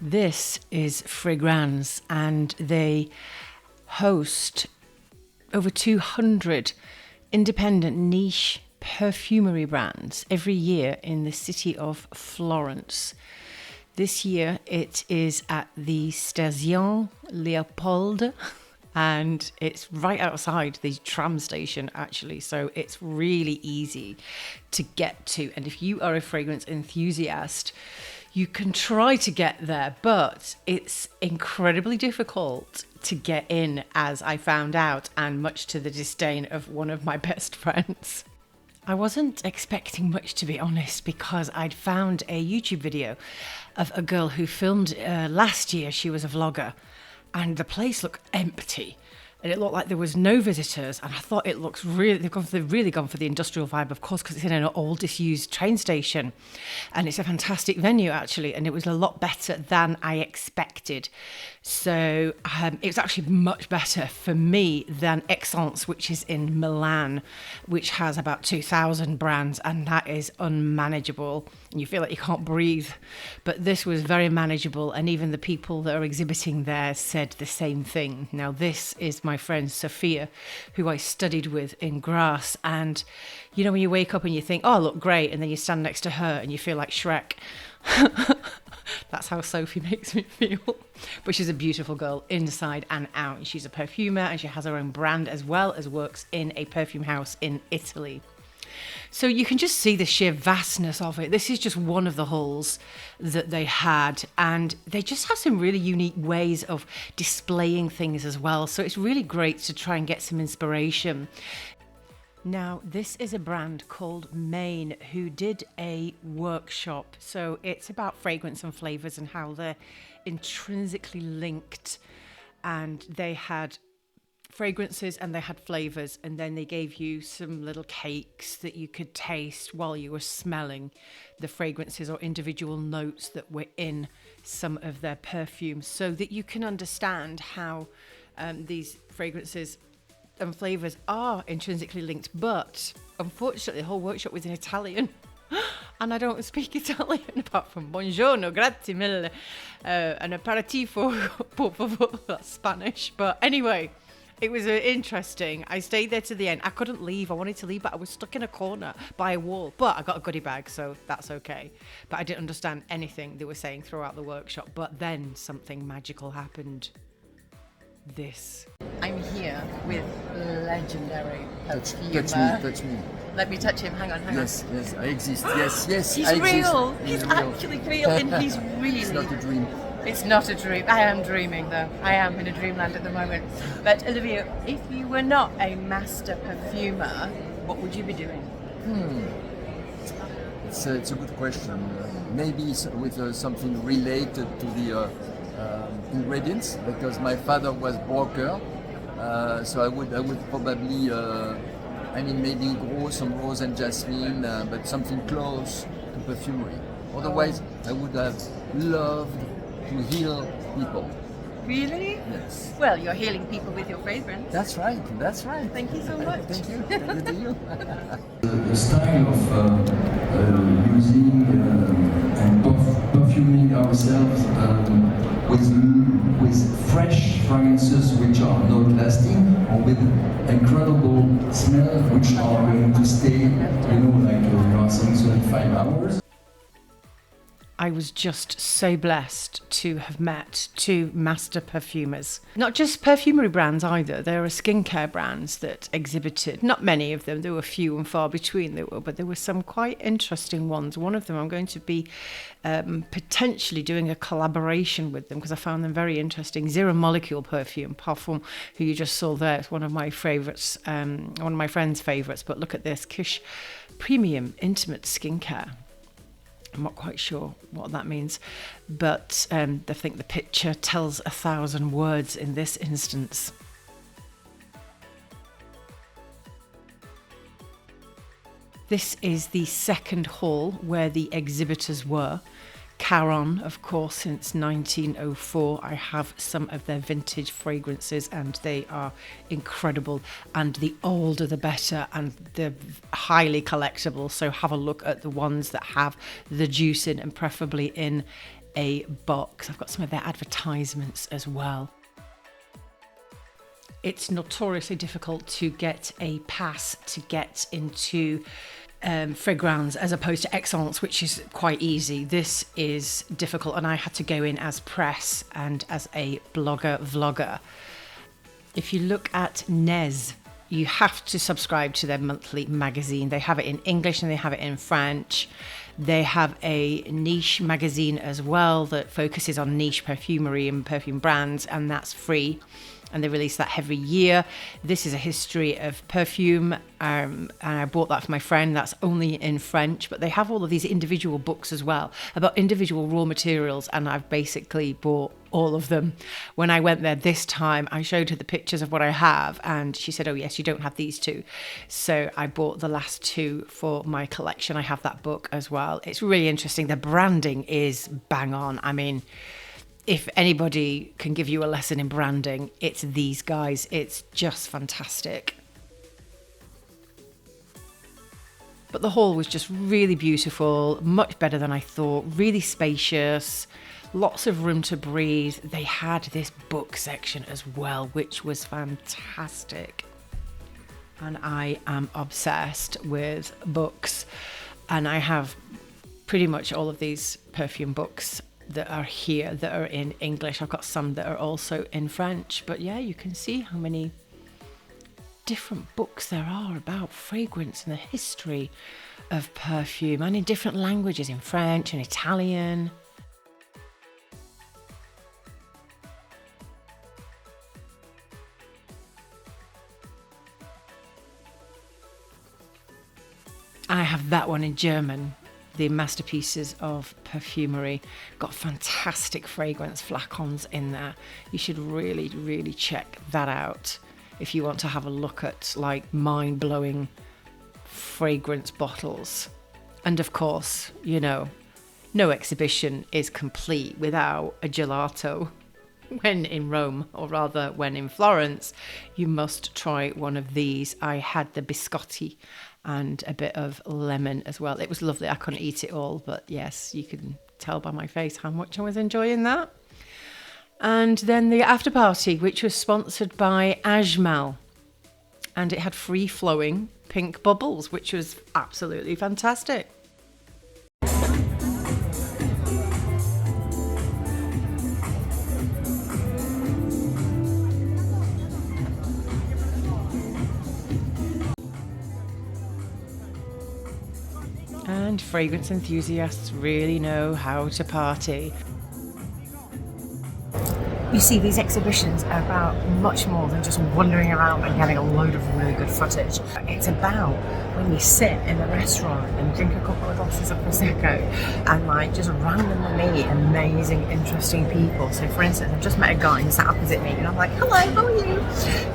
This is Fragrance, and they host over 200 independent niche perfumery brands every year in the city of Florence. This year it is at the Station Leopold, and it's right outside the tram station actually, so it's really easy to get to. And if you are a fragrance enthusiast, you can try to get there, but it's incredibly difficult to get in, as I found out, and much to the disdain of one of my best friends. I wasn't expecting much, to be honest, because I'd found a YouTube video of a girl who filmed last year. She was a vlogger, and the place looked empty. And it looked like there was no visitors. And I thought it looks really, they've really gone for the industrial vibe, of course, because it's in an old disused train station. And it's a fantastic venue, actually. And it was a lot better than I expected. So it was actually much better for me than Essence, which is in Milan, which has about 2,000 brands. And that is unmanageable. And you feel like you can't breathe. But this was very manageable. And even the people that are exhibiting there said the same thing. Now, this is my friend Sophia, who I studied with in Grasse. And you know, when you wake up and you think, oh, I look great, and then you stand next to her and you feel like Shrek. That's how Sophie makes me feel. But she's a beautiful girl inside and out. She's a perfumer, and she has her own brand, as well as works in a perfume house in Italy. So you can just see the sheer vastness of it. This is just one of the halls that they had, and they just have some really unique ways of displaying things as well. So it's really great to try and get some inspiration. Now, this is a brand called Maine, who did a workshop. So it's about fragrance and flavors and how they're intrinsically linked. And they had fragrances and they had flavors, and then they gave you some little cakes that you could taste while you were smelling the fragrances or individual notes that were in some of their perfumes, so that you can understand how these fragrances and flavors are intrinsically linked. But unfortunately, the whole workshop was in Italian. And I don't speak Italian apart from buongiorno, grazie mille, an aperitivo, por favor. That's Spanish. But anyway, it was interesting. I stayed there to the end. I couldn't leave. I wanted to leave, but I was stuck in a corner by a wall. But I got a goodie bag, so that's okay. But I didn't understand anything they were saying throughout the workshop. But then something magical happened. This. I'm here with legendary perfumer. Touch me. Let me touch him. Hang on. Yes, I exist. Yes, he's I real. exist. He's actually real, and he's really. It's not a dream. It's not a dream. I am dreaming, though. I am in a dreamland at the moment. But Olivia, if you were not a master perfumer, what would you be doing? It's a good question. Maybe with something related to the ingredients, because my father was broker, so I would probably, maybe grow some rose and jasmine, but something close to perfumery. Otherwise, I would have loved to heal people. Really? Yes. Well, you're healing people with your fragrance. That's right. Thank you so much. Thank you. Thank you to you. The style of using and perfuming ourselves with fresh fragrances which are not lasting, or with incredible smells which are going to stay, like you are saying, so in 5 hours. I was just so blessed to have met two master perfumers. Not just perfumery brands either. There are skincare brands that exhibited. Not many of them. There were few and far between, but there were some quite interesting ones. One of them I'm going to be potentially doing a collaboration with them, because I found them very interesting. Zero Molecule Perfume, Parfum, who you just saw there. It's one of my favourites, one of my friend's favourites. But look at this, Kush Premium Intimate Skincare. I'm not quite sure what that means, but I think the picture tells 1,000 words in this instance. This is the second hall where the exhibitors were. Caron, of course, since 1904. I have some of their vintage fragrances and they are incredible. And the older the better, and they're highly collectible. So have a look at the ones that have the juice in, and preferably in a box. I've got some of their advertisements as well. It's notoriously difficult to get a pass to get into Fragrance as opposed to Excellence, which is quite easy. This is difficult, and I had to go in as press and as a vlogger. If you look at Nez, you have to subscribe to their monthly magazine. They have it in English and they have it in French. They have a niche magazine as well that focuses on niche perfumery and perfume brands, and that's free. And they release that every year. This is a history of perfume, and I bought that for my friend. That's only in French, but they have all of these individual books as well about individual raw materials, and I've basically bought all of them. When I went there this time, I showed her the pictures of what I have, and she said, oh yes, you don't have these two. So I bought the last two for my collection. I have that book as well. It's really interesting. The branding is bang on. I mean, if anybody can give you a lesson in branding, it's these guys. It's just fantastic. But the hall was just really beautiful, much better than I thought, really spacious, lots of room to breathe. They had this book section as well, which was fantastic. And I am obsessed with books. And I have pretty much all of these perfume books that are here that are in English. I've got some that are also in French, but yeah, you can see how many different books there are about fragrance and the history of perfume, and in different languages, in French and Italian. I have that one in German, the masterpieces of perfumery. Got fantastic fragrance flacons in there. You should really, really check that out if you want to have a look at like mind-blowing fragrance bottles. And of course, you know, no exhibition is complete without a gelato. When in Rome, or rather when in Florence, you must try one of these. I had the biscotti and a bit of lemon as well. It was lovely. I couldn't eat it all, but yes, you can tell by my face how much I was enjoying that. And then the after party, which was sponsored by Ajmal, and it had free flowing pink bubbles, which was absolutely fantastic. And fragrance enthusiasts really know how to party. You see, these exhibitions are about much more than just wandering around and getting a load of really good footage. It's about when you sit in a restaurant and drink a couple of glasses of Prosecco and like just randomly meet amazing, interesting people. So for instance, I've just met a guy who sat opposite me and I'm like, hello, how are you?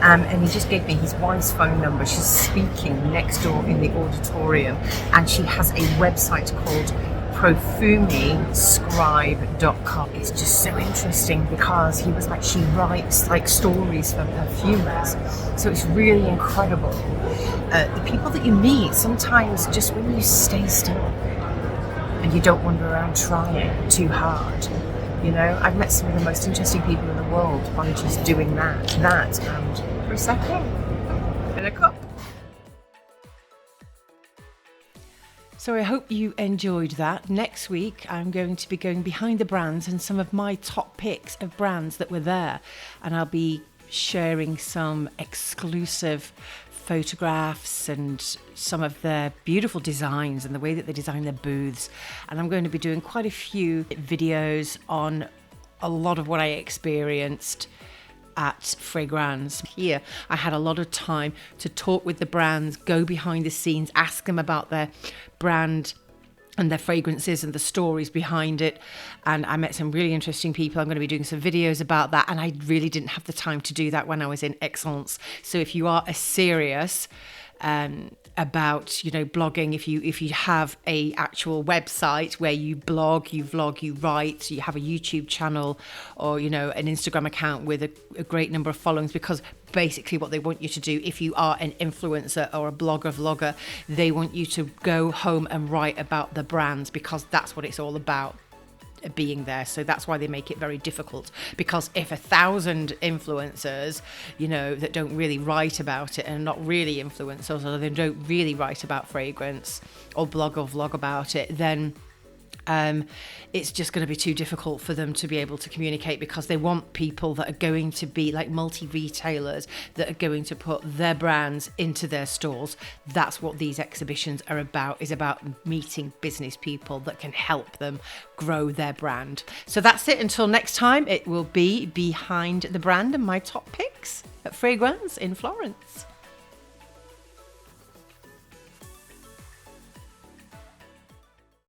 And he just gave me his wife's phone number. She's speaking next door in the auditorium, and she has a website called perfumescribe.com. It's just so interesting because he was like, she writes like stories for perfumers, so it's really incredible. The people that you meet, sometimes just when you stay still and you don't wander around trying too hard, you know, I've met some of the most interesting people in the world by just doing that and Prosecco in a cup. So I hope you enjoyed that. Next week, I'm going to be going behind the brands and some of my top picks of brands that were there. And I'll be sharing some exclusive photographs and some of their beautiful designs and the way that they design their booths. And I'm going to be doing quite a few videos on a lot of what I experienced at Fragrance. Here, I had a lot of time to talk with the brands, go behind the scenes, ask them about their brand and their fragrances and the stories behind it. And I met some really interesting people. I'm going to be doing some videos about that. And I really didn't have the time to do that when I was in Excellence. So if you are a serious about, you know, blogging. If you have a actual website where you blog, you vlog, you write, you have a YouTube channel, or, you know, an Instagram account with a great number of followings, because basically what they want you to do, if you are an influencer or a blogger, vlogger, they want you to go home and write about the brands, because that's what it's all about, being there. So that's why they make it very difficult, because if 1,000 influencers, you know, that don't really write about it and not really influencers, or they don't really write about fragrance or blog or vlog about it, then it's just going to be too difficult for them to be able to communicate, because they want people that are going to be like multi-retailers that are going to put their brands into their stores. That's what these exhibitions are about, is about meeting business people that can help them grow their brand. So that's it. Until next time, it will be Behind the Brand and my top picks at Fragrance in Florence.